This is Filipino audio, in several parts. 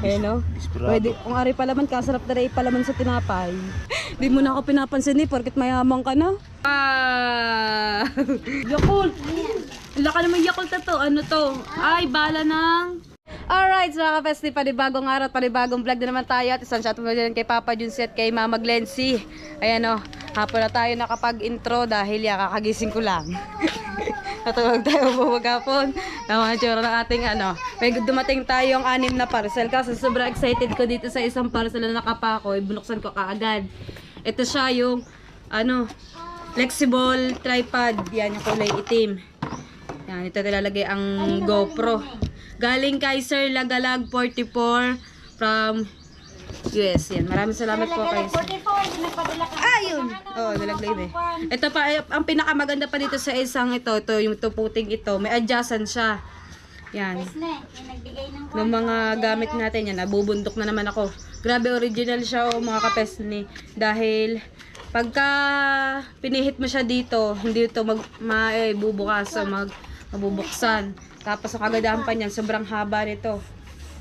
Eh no? Pwede, kung ari palaman, kasarap na rin palaman sa tinapay. Di mo na ako pinapansin eh, porket mayaman ka na. Ah! Yakult! Laka naman Yakult na to. Ano to? Ay, bala ng... Alright, so mga ka-Festi, panibagong araw at panibagong vlog na naman tayo. At isang shoutout mo dyan kay Papa Junsi at kay Mama Glency. Ayan o, hapon na tayo nakapag-intro dahil kakagising ko lang. Natawag tayo buwag hapon. Ang mga tsura ng ating ano. May dumating tayong 6 na parcel. Kasi sobrang excited ko dito sa isang parcel na nakapako. Binuksan ko kaagad. Ito siya yung ano, flexible tripod. Yan yung kulay itim. Yan, ito nilalagay ang GoPro. Galing kay Sir Lagalag 44 from US. Yan. Maraming salamat po kay Sir. Ayun! Oo, nalagay na eh. Ito pa, ang pinakamaganda pa dito sa isang ito, yung tuputing ito, may adjacent siya. Yan. Ng mga gamit natin yan, nabubundok na naman ako. Grabe original siya mga kapesni. Dahil pagka pinihit mo siya dito, hindi ito bubukas o mabubuksan. Tapos ang kagandahan pa niyan, sobrang haba nito.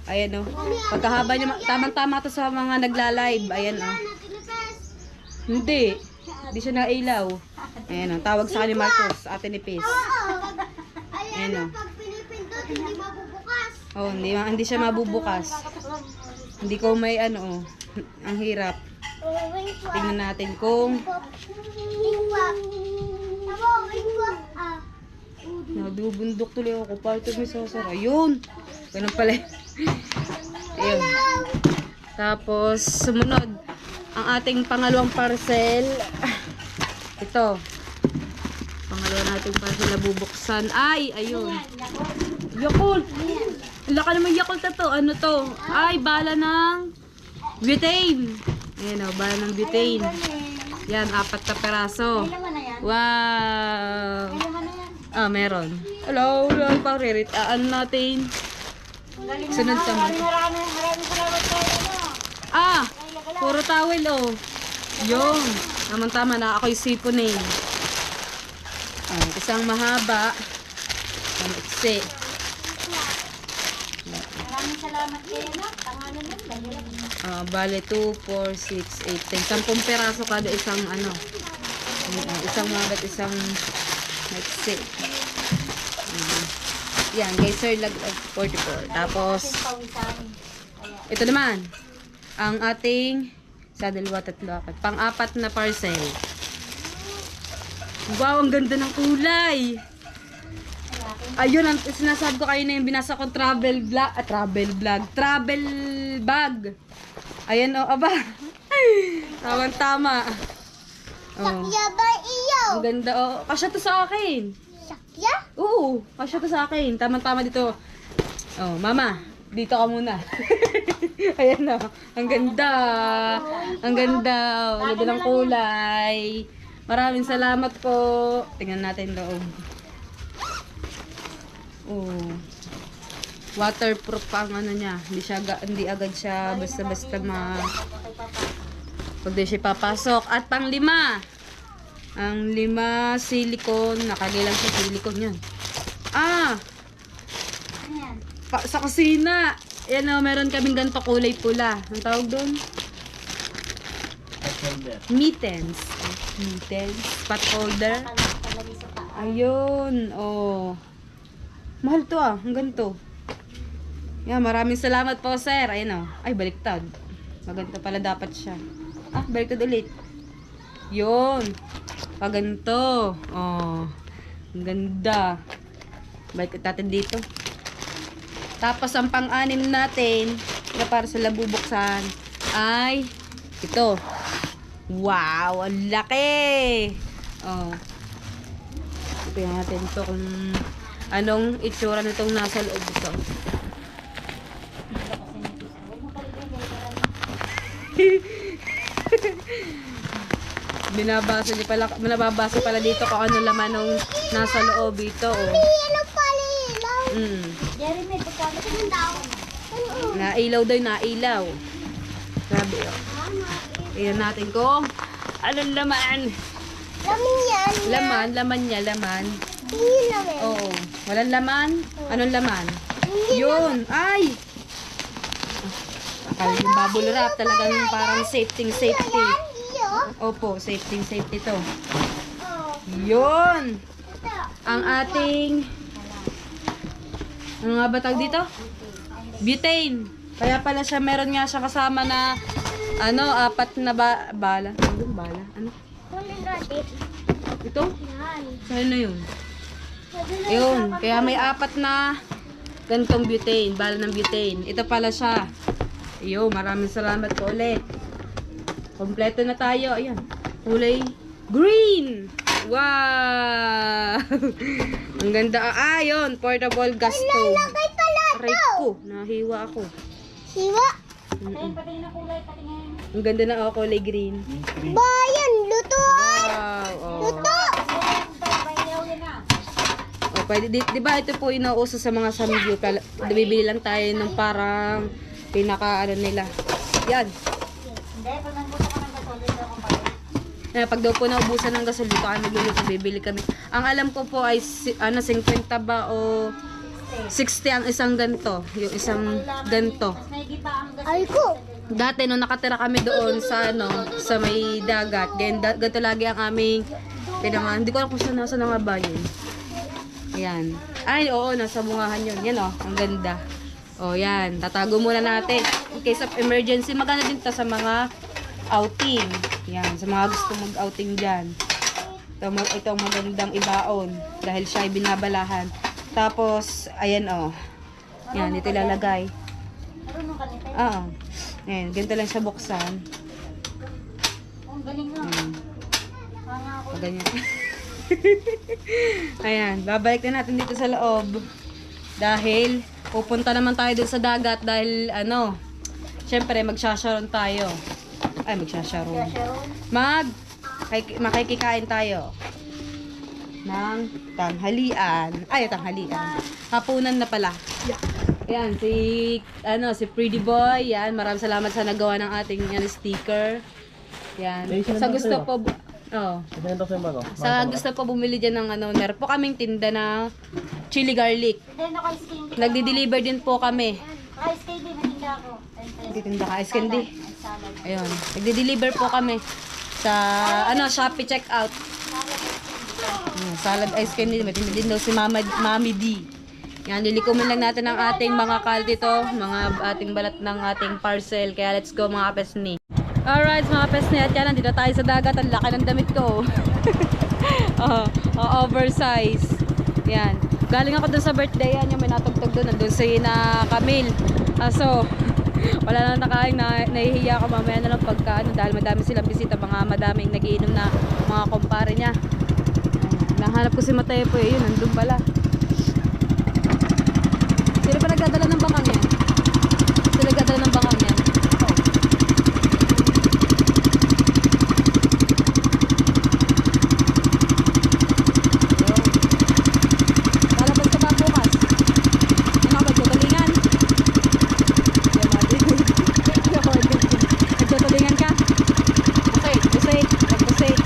Ayan o. Pagkahaba niya, tamang-tama to sa mga nagla-live. Ayan o. Hindi. Hindi siya nailaw. Ayan o. Tawag sa ni Marcos, ate ni Pis. Ayan o. Oh, hindi siya mabubukas. Hindi ko may ano o. Ang hirap. Tingnan natin kung nadubundok tuloy ako para ito may sasara. Ayun. Ganun pala. Ayun. Tapos, sumunod. Ang ating pangalawang parcel. Ito. Pangalawa nating parcel na bubuksan. Ay, ayun. Yakult. Laka naman Yakult na to. Ano to? Ay, bala ng butane. Ayan o, bala ng butane. Yan, 4 na peraso. Wow. Ah, meron. Hello, pariritaan natin. Sunod sa mga. Ah, puro towel oh. Yung, tama-tama na ako'y sipon eh. Ah, isang mahaba. Isang iksi. Maraming salamat kayo na. Tangalan lang. Ah, bale 2, 4, 6, 8, 10. 10 peraso kada isang ano. Isang mahaba at isang iksi. Yan, kay Sir Lag 44. Tapos, ito naman, ang ating sa dalawa tatlo apat. Pang-4 na parcel. Wow, ang ganda ng kulay. Ayun, ang sinasabi ko kayo na yung binasa kong travel bag. Ayan o, aba. Tawang tama. Oh. Ang ganda o. Kasya to sa akin. Sakya? Oo, kasya to sa akin. Tama-tama dito. Oh, mama, dito ka muna. Ayan na. Ang ganda. Ang ganda. Ang ganda ng kulay. Maraming salamat po. Tingnan natin loob. Oh. Waterproof pa ang ano niya. Hindi agad siya basta-basta pag di siya papasok. At pang-5. Ang 5 silicone. Nakagilang siya silicone yan. Ah! Sa kusina. Yan o, meron kaming ganito kulay pula. Ang tawag doon? Mittens. Mittens. Pot holder. Ayun. Oh. Mahal to ah. Ang ganito. Yan, maraming salamat po sir. Ayun o. Ay, baliktad. Maganda pala dapat siya. Ah, baliktad ulit. Yun. Paganto. Oh. Ang ganda. Balik natin dito. Tapos ang pang-6 natin na para sa labubuksan ay ito. Wow, ang laki. Oh. Tingnan natin to kung anong itsura nitong nasa loob ito. Binabasa pala dito kung ano laman ng nasa loob ito. Oh. Jeremy, pagkakit ng tao. Nailaw daw, nailaw. Grabe oh. Tingnan natin kung anong laman. Lamin yan. Laman niya, laman. Hindi lamin. Oo. Walang laman? Anong laman? Yun. Ay! Akala yung bubble wrap, talagang parang safety. Opo, safety to. Yun! Ang ating... Ano nga ba tawag dito? Butane. Kaya pala siya, meron nga siya kasama na ano, 4 na bala. Ano bala? Ano? Ito? Saan na yun? Yun. Kaya may 4 na ganitong butane. Bala ng butane. Ito pala siya. Ayun. Maraming salamat po ulit. Kompleto na tayo. Ayan. Kulay green. Wow! Ang ganda. Yun. Portable gas stove. Aray ko. Nahiwa ako. Hiwa? Mm-mm. Patingin na kulay, patingin. Ang ganda na kulay green. Bayan, lutuan! Wow! Oh. Luto! Oh, pwede, di ba ito po inuuso sa mga samgyu? Bibili lang tayo ng parang pinaka ano nila. Yan. Hindi, pag nagbusa ka ng gasol, ito ako pa. Pag daw po naubusan ng gasol dito, nagluluto, bibili kami. Ang alam ko po ay 50 ba o 60 ang isang ganto. Yung isang ganto. Ay ko! Dati nung nakatira kami doon sa sa may dagat, ganito lagi ang aming pinangan. Hindi ko alam kung nasa nga ba yun. Ayan. Ay, oo, nasa bungahan yun. Yan ang ganda. O, yan. Tatago muna natin. In case of emergency, maganda din to sa mga outing. Yan, sa mga gusto mag-outing dyan. Ito magandang ibaon dahil siya ay binabalahan. Tapos, ayan yan, ito ilalagay. Marunong ka nito. Oo. Ayan, ganito lang siya buksan. Ang galing nga. Hanga ako. Ganyan. Ayan, babalik na natin dito sa loob. Dahil, pupunta naman tayo dun sa dagat dahil, syempre, magsasharon tayo. Ay, magsasharon. Makikikain tayo ng tanghalian. Ay, tanghalian. Hapunan na pala. Ayan, si Pretty Boy. Yan, maraming salamat sa nagawa ng ating sticker. Yan. Sa gusto po, sa gusto po bumili dyan ng meron po kaming tinda na chili garlic. Then ako ice cream. Nagdi-deliver din po kami. Ice candy, matinda ako. Nagtitinda ka ice candy. Salad. Ayun. Nagdi-deliver po kami sa Shopee checkout. Salad ice candy. May tinda din daw si Mami D. Yan, lilikumin lang natin ang ating mga kal dito, mga ating balat ng ating parcel. Kaya let's go mga pesni. Alright mga pesni, at yan, nandito tayo sa dagat. Ang laki ng damit ko. Oversize. Yan. Galing ako dun sa birthday yan, yung may natugtog dun. Nandun si na Camille. So, wala na nakain, nahihiya ako mamaya na lang pagka dahil madami silang bisita, mga madaming nagiinom na mga kumpare niya. Nahanap ko si Mateo po, yun, nandun pala. Sino pa nagdadala ng bakang yan? Sino nagdadala ng bakang yan? Lalabas ka ba bukas? Ano ka ba? Tutulingan? Nagtutulingan ka? Busit. Nagbusit.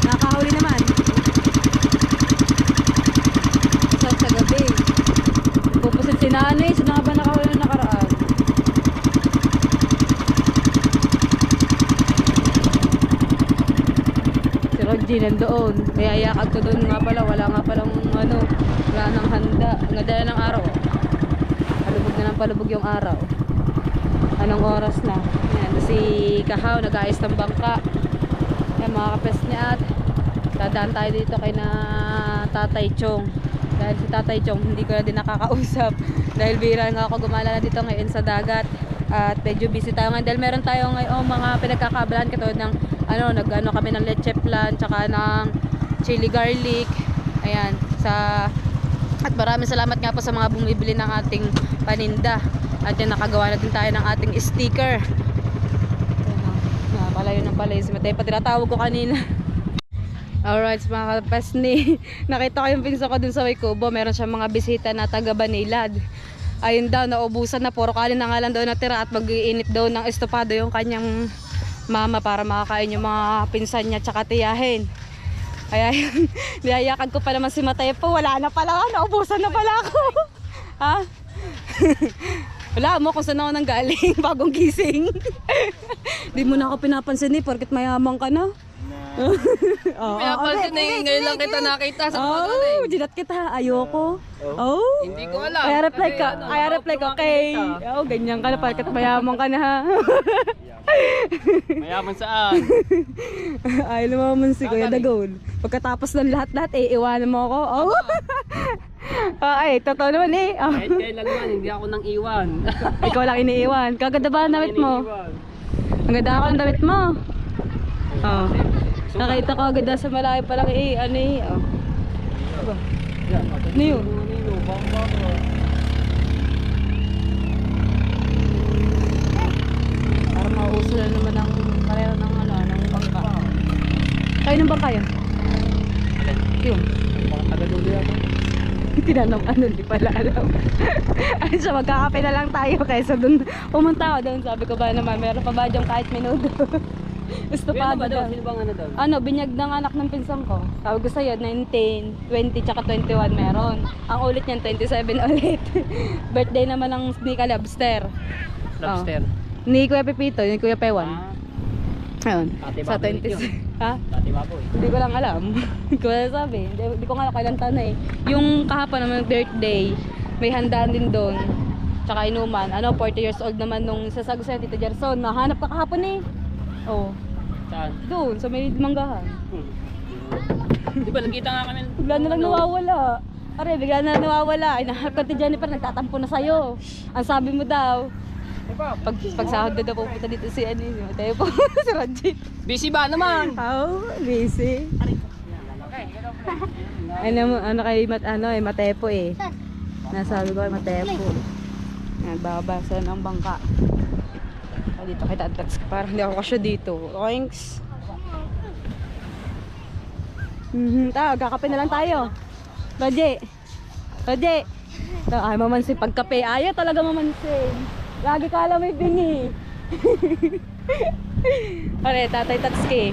Nakakahuli naman. Busit sa gabi. Pupusit si nanay. Sino nga ba nakahuli na nakaraan? Si Rodji nandoon. Niyayakag ko doon nga pala. Wala nga palang wala nang handa. Ang ganda ng araw. Palubog na ng palubog yung araw. Anong oras na? Yan, si Kahaw nag-aayos ng bangka. Yan mga kapes niya at dadaan tayo dito kay na Tatay Chong. Dahil si Tatay Chong hindi ko na din nakakausap. Dahil bira nga ako gumala na dito ngayon sa dagat. At medyo busy tayo ngayon. Dahil meron tayo ngayon mga pinagkakabalan katulad ng nag-ano kami ng leche plan tsaka ng chili garlic. Ayan. At maraming salamat nga po sa mga bumibili ng ating paninda. At yan, nakagawa na din tayo ng ating sticker. Palayo ng palayo si Mateo. Pa tinatawag ko kanina. Alright, mga kapesni. Nakita ko yung pinso ko dun sa Waikubo. Meron siya mga bisita na taga Banilad. Ayun daw, naubusan na. Puro kanin na nga lang daw natira. At mag-iinit daw ng estopado yung kanyang mama para makakain yung mga pinsan niya tsaka tiyahin. Kaya yun, niyayakan ko pa naman si Mateo po. Wala na pala. Naubusan na pala ako. Ha? Wala mo kung saan ako nang galing. Bagong gising. Di mo na ako pinapansin eh, porket mayaman ka na. Oo, Pinapansin na yun, ngayon lang kita nakita sa mga oh, jinat kita. Ayoko. Oh. Hindi ko alam. Kaya reply ka. Kasi ano, Kaya reply ka. Okay. Oh, ganyan ka na. Porket mayaman ka na ha. Mayaman saan? Ay, lumaman si Kuya Dagol. Pagkatapos ng lahat-lahat, eh, iwanan mo ako. Oh. Ay, totoo naman eh. Oh. Kahit kailan man, hindi ako nang iwan. Ikaw lang iniiwan. Kaganda ba ang damit mo? Ang ganda ako ang damit mo. Oh. Nakita ko agad sa malayo pa lang eh. Ano eh. Oh. Aba. Ano yun? Para mauso na naman ang karera ng ano, ng bangka. Kayo ng bangka yun? Yun. Tinanong ano, di pala alam. Ay siya, magkakape na lang tayo kaysa dun. Pumunta ako doon, sabi ko ba naman, meron pa ba dyan kahit minuto? Gusto pa Ano ba agad daw? daw. Sino bang ano daw? Ano, binyag ng anak ng pinsan ko. Sabi ko sa'yo, 19, 20, tsaka 21 meron. Ang ulit niyan, 27 ulit. Birthday naman ng Nika Lobster. Lobster. Ni Kuya Pepito, ni Kuya Pewan. Ayun, Ate sa Baboy 26. yun. Ha? Dati baboy. Hindi ko lang alam. Hindi ko lang sabi. Hindi ko nga alam kailan taon na eh. Yung kahapon naman birthday, may handaan din doon. Tsaka inuman. Ano, 40 years old naman nung sasago sa'yo, Tita Gerson. Nahanap ka kahapon eh. Oh. Saan? Doon, sa may manggahan. Di ba nakita nga kami? Bigla na lang nawawala. Are, bigla na lang nawawala. Ay, nahanap ka, Ate Jennifer, nagtatampo na sa'yo. Ang sabi mo daw, pag sahod na daw pupunta dito si ano yun, tayo po, si Raji. Busy ba naman? Oh, busy. Ano kay Matepo eh. Nasabi ko kay Matepo. Nagbabasa ng bangka. Dito kita tax para hindi ako kasya dito. Thanks. Kakape na lang tayo. Raji. Ay, mamansin pagkape. Ayaw talaga mamansin. Lagi ka alam may bingi. Pare, Tatay Tatsuki.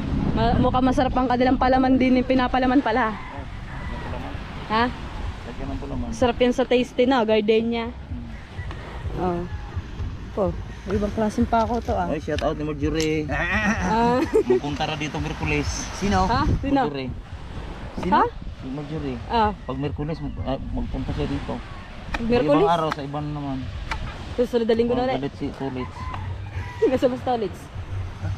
Mukhang masarap ang kanilang palaman din yung pinapalaman pala. Ha? Sarap yan sa tasty na, gardenia. Oh. Po, ibang klaseng pa ako to ah. Ay, shout out ni Marjorie. Ah. Magpunta ra dito Merkulis. Sino? Ha? Sino? Marjorie. Ha? Si Marjorie. Ah, Pag Merkulis, magpunta siya dito. Sa Merkulis? ibang araw, sa ibang naman. Susunod na linggo na ulit. Galit si Sulit. Nasa basta ulit.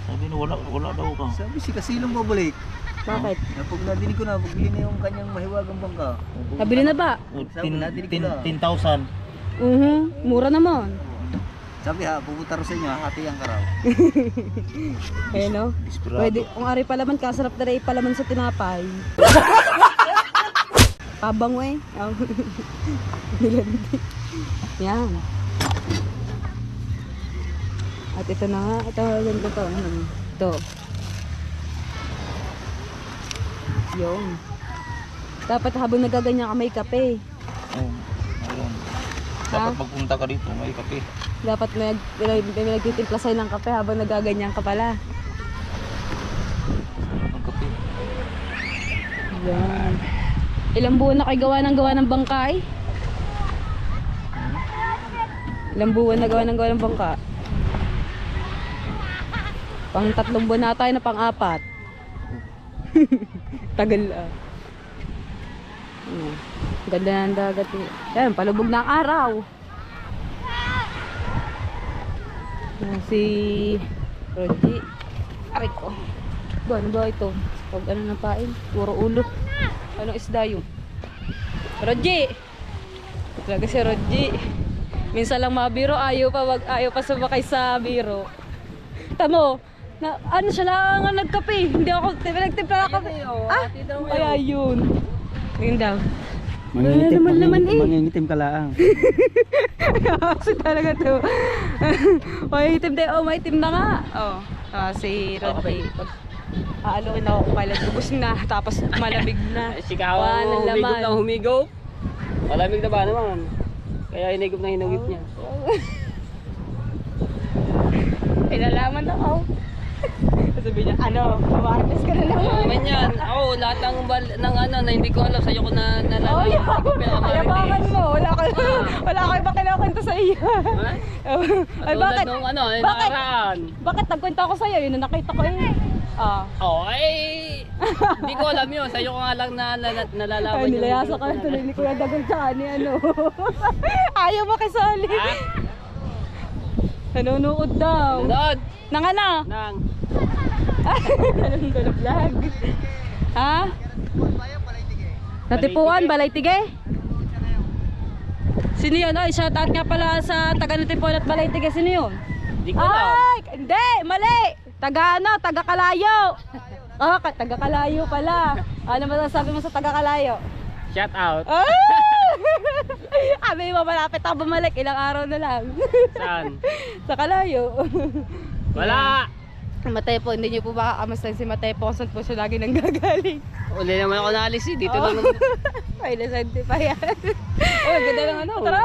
Sabi na wala daw ka. Sabi si Kasilong babalik. Bakit? Pag nadinig ko na, pagbili na yung kanyang mahiwagang bangka. Nabili na ba? Sabi, nadinig ko na. 10,000. Mura naman. Sabi ha, pupunta rin sa inyo, hati ang karaw. Eh no? Desperado. Pwede, kung ari palaman, kasarap na rin palaman sa tinapay. Pabango eh. Oh. Nilandi. Yan. At ito na nga. Ito, ganito to. Ito. Yung. Dapat habang nagaganyan ka may kape. Oh, ayun. Dapat magpunta ka dito, may kape. Dapat may nagtitimpla sa'yo ng kape habang nagaganyan ka pala. Magkape. Yan. Ilang buwan na kayo gawa ng bangka eh? Ilang buwan na gawa ng bangka? Pang 3 buwan na tayo na pang 4. Tagal ah. Ganda ng dagat eh. Yan, palubog na ang araw. Yan, si Roji. Aray ko. Ano ba ito? Pag ano na pain? Puro ulo. Anong isda yun? Roji! Talaga si Roji. Minsan lang mabiro, ayaw pa sumakay sa biro. Tamo, na, ano siya lang ang nagkape. Hindi ako, nagtimpla ka kape. Ah, kaya yun. Ngayon daw. Naman eh. Mangingitim ka lang. Kasi talaga to. Maitim tayo. Oh, maitim na nga. Oh, si Roji. Aaluin ako kung kailan ubos na. Tapos malamig na. Si Kahawa, humigop na humigop. Malamig na ba naman? Kaya hinigop na hinugip niya. Pinalaman ako. Sabi niya, ano, mamartes ka na naman. Naman yan. Ako, lahat ng ano na hindi ko alam, sa'yo ko na Oh, nalalaman. ayabangan mo. Wala ko ibang kinakwento sa iyo. Ha? Ay, bakit? Nung ano, Bakit? nakaraan. Bakit nagkwento ako sa iyo? Yun na nakita ko eh. Ah. Oh, hindi ko alam yun. Sa'yo ko nga lang nalalaman Ay, nilayasa ka na tuloy ni Kuya Dagol tsaka ni ano. Ayaw makisali. Ha? Nanonood daw. Nanood. Nang ano? Nang. Anong gulo vlog? Ha? Natipuan, Balaytige? Sino yun? Ay, shoutout nga pala sa taga Natipuan at Balaytige. Sino yun? Hindi ko alam. Ay, hindi, mali. Taga ano, taga Kalayo. Oh, taga Kalayo pala. Ano masasabi mo sa taga Kalayo? Shout out. Ah! Abi mo malapit ako bumalik, ilang araw na lang. Saan? Sa Kalayo. Wala. Matay po, hindi niyo po makakamastan si Matay po kung saan po siya lagi nang gagaling. Uli naman ako naalis eh. Dito lang. May lesente pa yan. Oh, ganda ng ano. Tara,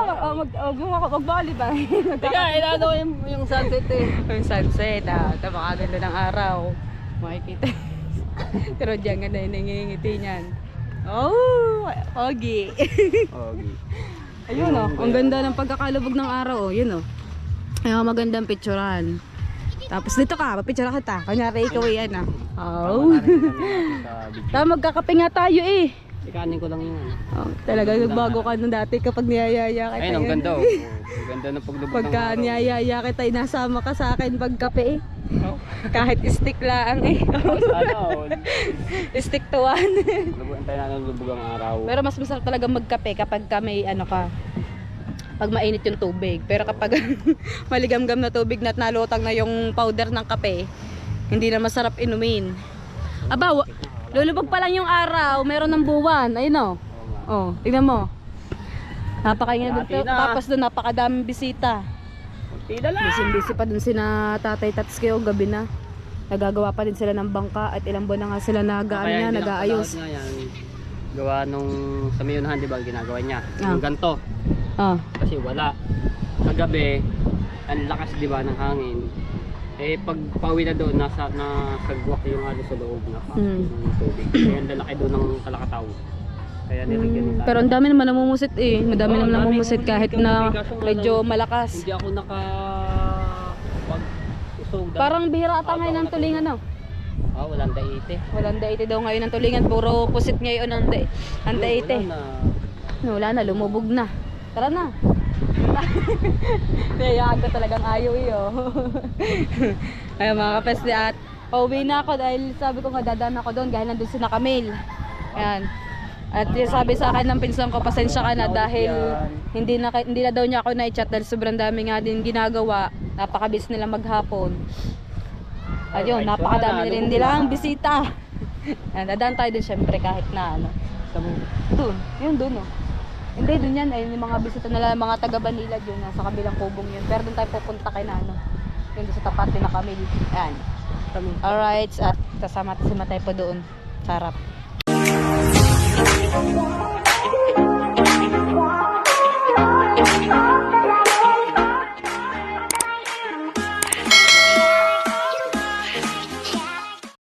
mag-volleyball. Teka, ilado ko yung sunset eh. Yung sunset, napakaganda ng araw. Makikita. Pero diyan ganda yung nangingiti niyan. Oh, pogi. Okay. Ayun oh, ang ganda ng pagkakalubog ng araw oh, yun oh. Ayun, magandang picturean. Tapos dito ka, papicture kita. Kunyari ikaw yan ah. Oh. Tama, magkakape nga tayo eh. Ikanin ko lang yun. Oh, talaga nagbago ka nung dati kapag niyayaya kita. Ayun, ang yun. ganda oh. Ang ganda ng paglubog ng Pagka araw. niyayaya kita, inasama ka sa akin pagkape eh. Kahit stick lang eh. Sana all. Stick to one. Lubuan tayo na ng lubog ang araw. Pero mas masarap talaga magkape kapag ka may ano ka, pag mainit yung tubig. Pero kapag maligamgam na tubig na at nalutang na yung powder ng kape, hindi na masarap inumin. Aba, lulubog pa lang yung araw, meron ng buwan. Ayun o. Oh, tingnan mo. Napakaingay Dati doon. na. Tapos doon napakadaming bisita. Tida lang. Busy pa doon sina Tatay Tats kayo gabi na. Nagagawa pa din sila ng bangka at ilang buwan na nga sila nag-aayos. Gawa nung sa Mayunahan, di ba, ginagawa niya. Ah. Yung ganto. Ah. Kasi wala. Kagabi, ang lakas di ba ng hangin. Eh pag pauwi na doon, nasagwak yung halos sa loob na ng tubig. Kaya ang lalaki doon ng kalakataw. Kaya nilagyan nila. Pero ang dami naman namumusit eh. Madami naman namumusit kahit na medyo malakas. Hindi ako usog. Parang bihira ata ngayon ang tulingan no? Walang daite. Walang daite daw ngayon ang tulingan. Puro pusit ngayon ang daite. Wala na, lumubog na. Tara na. Kayaan ko talagang ayaw iyo. Ay mga kapesli at pauwi na ako dahil sabi ko nga dadaan ako doon dahil nandun si Camille. Ayan. At yung sabi sa akin ng pinsan ko, pasensya ka na dahil hindi na daw niya ako na-chat dahil sobrang dami nga din ginagawa. Napakabis nila maghapon. Ayun, napakadami rin nilang bisita. Ayan, dadaan tayo din syempre kahit na ano. Doon, yun doon oh. Hindi, doon yan. Ayun yung mga bisita nila, mga taga-Banilad yun. Nasa kabilang kubong yun. Pero doon tayo pupunta kay na ano. Yun doon sa tapat din na Camille. Ayan. Alright, at kasama si Matay po doon. Sarap.